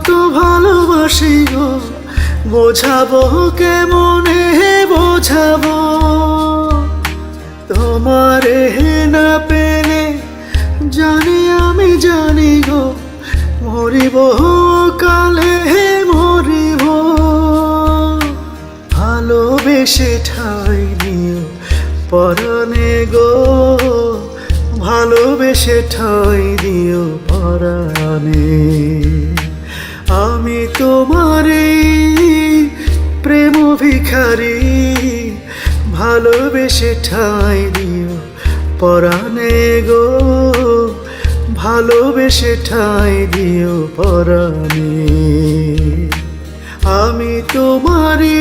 কত ভালোবাসি গো, বোঝাবো কেমনে বোঝাবো। তোমারে না পেলে জানি আমি জানি গো, মরিব কালে মরিব। ভালোবেসে ঠাই দিও পরাণে গো, ভালোবেসে ঠাই দিও পরাণে। আমি তোমারে প্রেম ভিখারি, ভালোবেসে ঠাই দিও পরাণে গো, ভালোবেসে ঠাই দিও পরাণে। আমি তোমারে